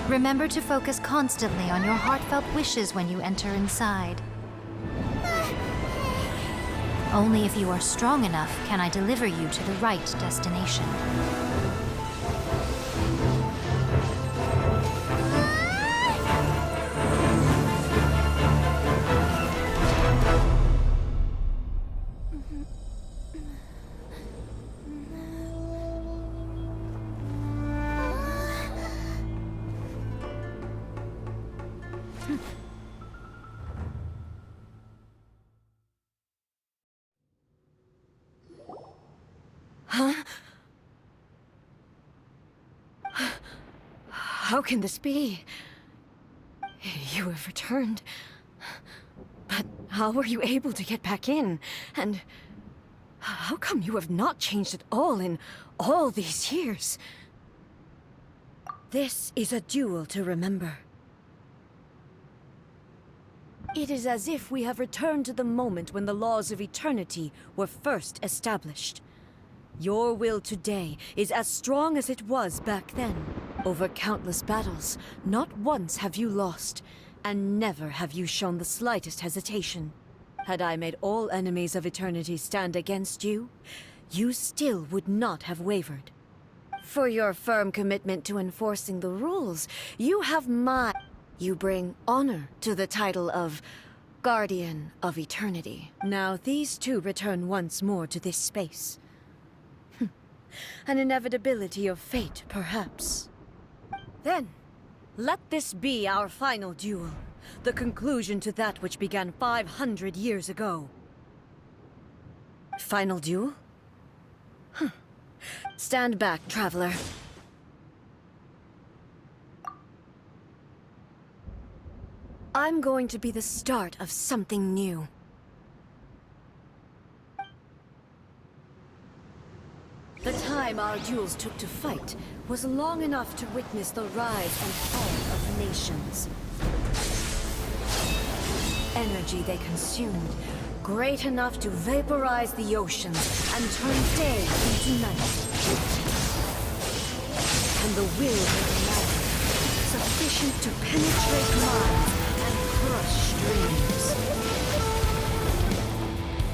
Remember to focus constantly on your heartfelt wishes when you enter inside. Only if you are strong enough can I deliver you to the right destination. Huh? How can this be? You have returned. But how were you able to get back in? And how come you have not changed at all in all these years? This is a duel to remember. It is as if we have returned to the moment when the laws of eternity were first established. Your will today is as strong as it was back then. Over countless battles, not once have you lost, and never have you shown the slightest hesitation. Had I made all enemies of eternity stand against you, you still would not have wavered. For your firm commitment to enforcing the rules, you have You bring honor to the title of Guardian of Eternity. Now these two return once more to this space. An inevitability of fate, perhaps. Then, let this be our final duel. The conclusion to that which began 500 years ago. Final duel? Stand back, traveler. I'm going to be the start of something new. The time our duels took to fight was long enough to witness the rise and fall of nations. Energy they consumed, great enough to vaporize the oceans and turn day into night. And the will of man, sufficient to penetrate minds and crush dreams.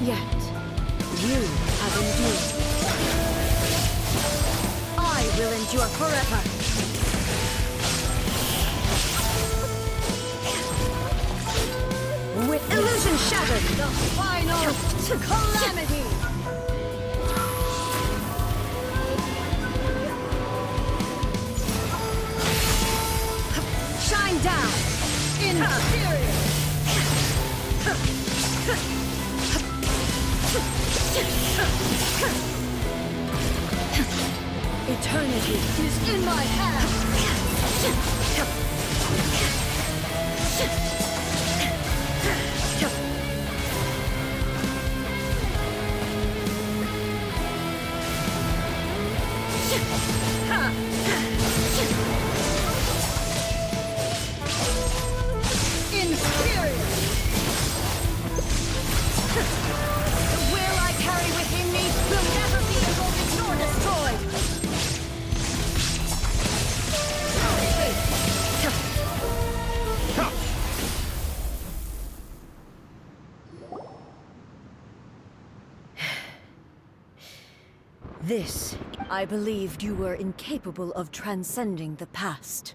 Yet, you have endured. I will endure forever. With illusion shattered, the final calamity. Shine down, inferior. Eternity is in my hands! Inferior! The will I carry within me will never be invoked nor destroyed! This, I believed you were incapable of transcending the past.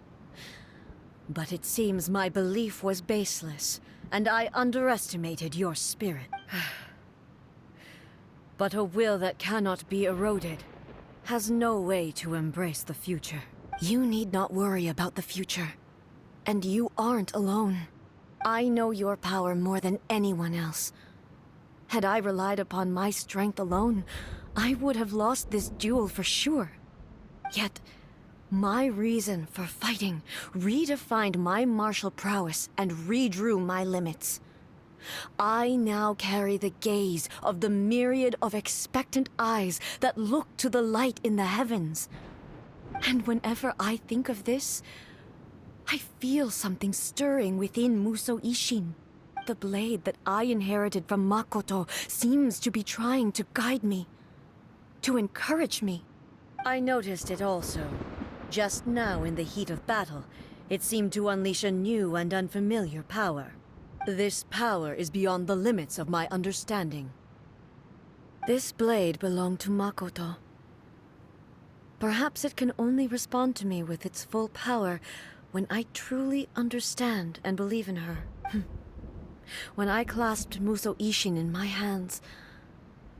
But it seems my belief was baseless, and I underestimated your spirit. But a will that cannot be eroded has no way to embrace the future. You need not worry about the future. And you aren't alone. I know your power more than anyone else. Had I relied upon my strength alone, I would have lost this duel for sure. Yet, my reason for fighting redefined my martial prowess and redrew my limits. I now carry the gaze of the myriad of expectant eyes that look to the light in the heavens. And whenever I think of this, I feel something stirring within Muso Ishin. The blade that I inherited from Makoto seems to be trying to guide me, to encourage me. I noticed it also. Just now, in the heat of battle, it seemed to unleash a new and unfamiliar power. This power is beyond the limits of my understanding. This blade belonged to Makoto. Perhaps it can only respond to me with its full power when I truly understand and believe in her. When I clasped Muso Ishin in my hands,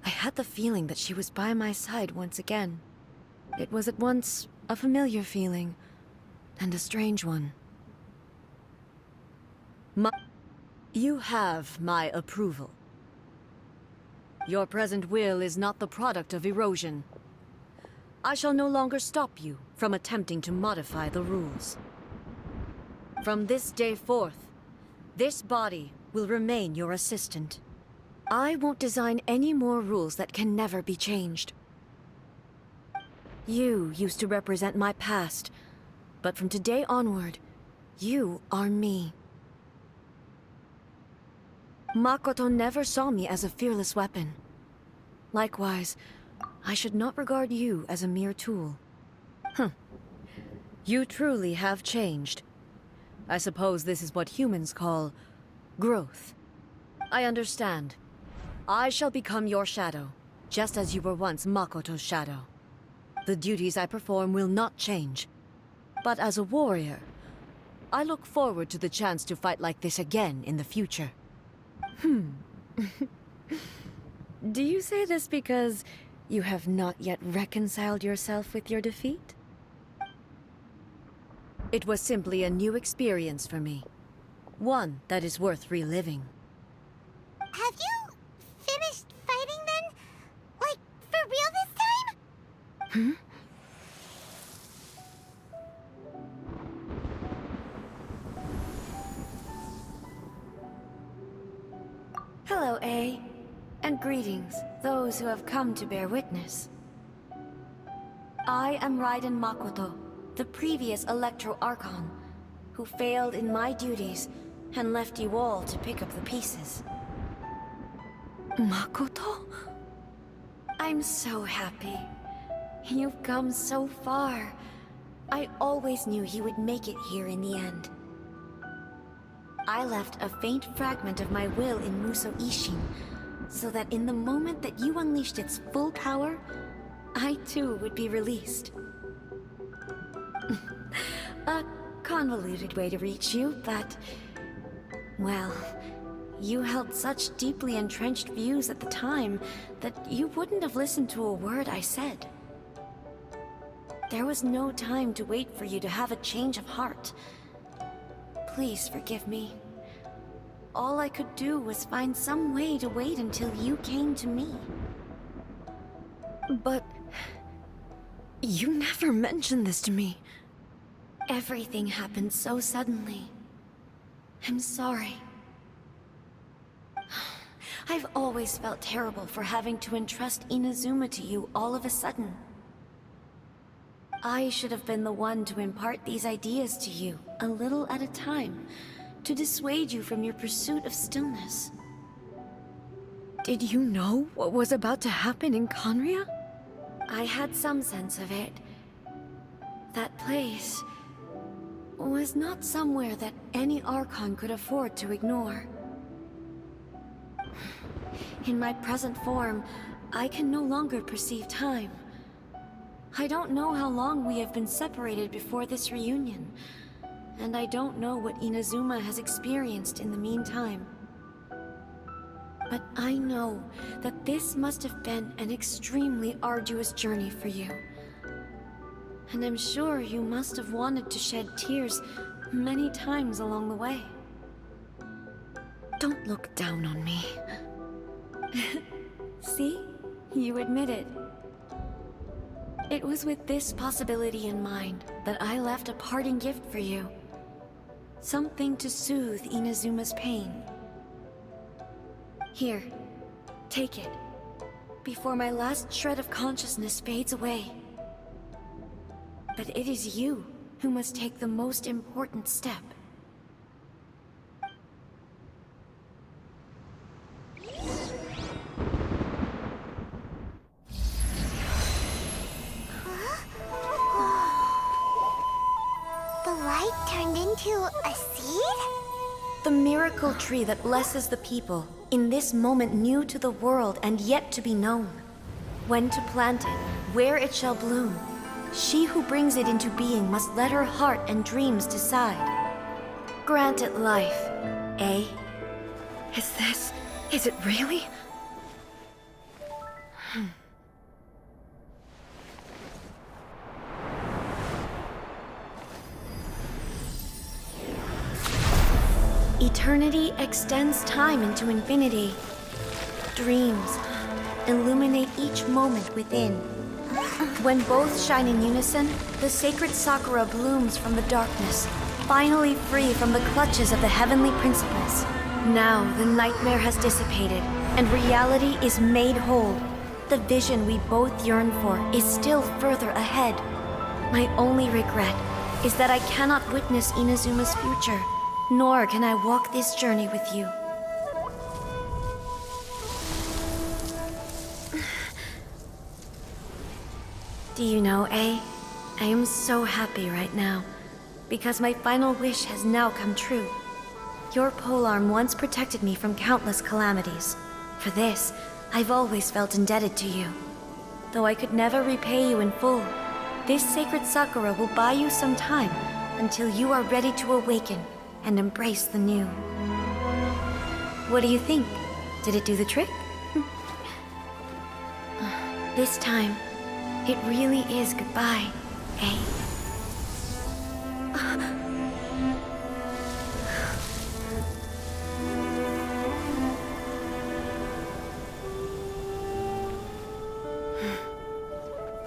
I had the feeling that she was by my side once again. It was at once a familiar feeling and a strange one. You have my approval. Your present will is not the product of erosion. I shall no longer stop you from attempting to modify the rules. From this day forth, this body will remain your assistant. I won't design any more rules that can never be changed. You used to represent my past, but from today onward, you are me. Makoto never saw me as a fearless weapon. Likewise, I should not regard you as a mere tool. You truly have changed. I suppose this is what humans call growth. I understand. I shall become your shadow, just as you were once Makoto's shadow. The duties I perform will not change. But as a warrior, I look forward to the chance to fight like this again in the future. Do you say this because you have not yet reconciled yourself with your defeat? It was simply a new experience for me. One that is worth reliving. Have you finished fighting then? Like, for real this time? Hello, A. And greetings, those who have come to bear witness. I am Raidan Makoto, the previous Electro Archon, who failed in my duties and left you all to pick up the pieces. Makoto? I'm so happy. You've come so far. I always knew you would make it here in the end. I left a faint fragment of my will in Muso Ishin, so that in the moment that you unleashed its full power, I too would be released. A convoluted way to reach you, but... well, you held such deeply entrenched views at the time that you wouldn't have listened to a word I said. There was no time to wait for you to have a change of heart. Please forgive me. All I could do was find some way to wait until you came to me. But... you never mentioned this to me. Everything happened so suddenly. I'm sorry. I've always felt terrible for having to entrust Inazuma to you all of a sudden. I should have been the one to impart these ideas to you, a little at a time, to dissuade you from your pursuit of stillness. Did you know what was about to happen in Conria? I had some sense of it. That place was not somewhere that any Archon could afford to ignore. In my present form, I can no longer perceive time. I don't know how long we have been separated before this reunion, and I don't know what Inazuma has experienced in the meantime. But I know that this must have been an extremely arduous journey for you. And I'm sure you must have wanted to shed tears many times along the way. Don't look down on me. See? You admit it. It was with this possibility in mind that I left a parting gift for you. Something to soothe Inazuma's pain. Here, take it, before my last shred of consciousness fades away. But it is you who must take the most important step. Huh? turned into a seed? The miracle tree that blesses the people, in this moment new to the world and yet to be known. When to plant it, where it shall bloom. She who brings it into being must let her heart and dreams decide. Grant it life, eh? Is it really? Eternity extends time into infinity. Dreams illuminate each moment within. When both shine in unison, the sacred Sakura blooms from the darkness, finally free from the clutches of the heavenly principles. Now the nightmare has dissipated, and reality is made whole. The vision we both yearn for is still further ahead. My only regret is that I cannot witness Inazuma's future, nor can I walk this journey with you. Do you know, I am so happy right now, because my final wish has now come true. Your polearm once protected me from countless calamities. For this, I've always felt indebted to you. Though I could never repay you in full, this sacred Sakura will buy you some time until you are ready to awaken and embrace the new. What do you think? Did it do the trick? This time, it really is goodbye, eh?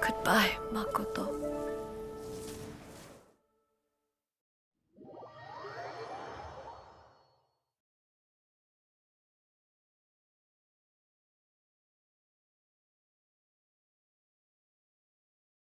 Goodbye, Makoto.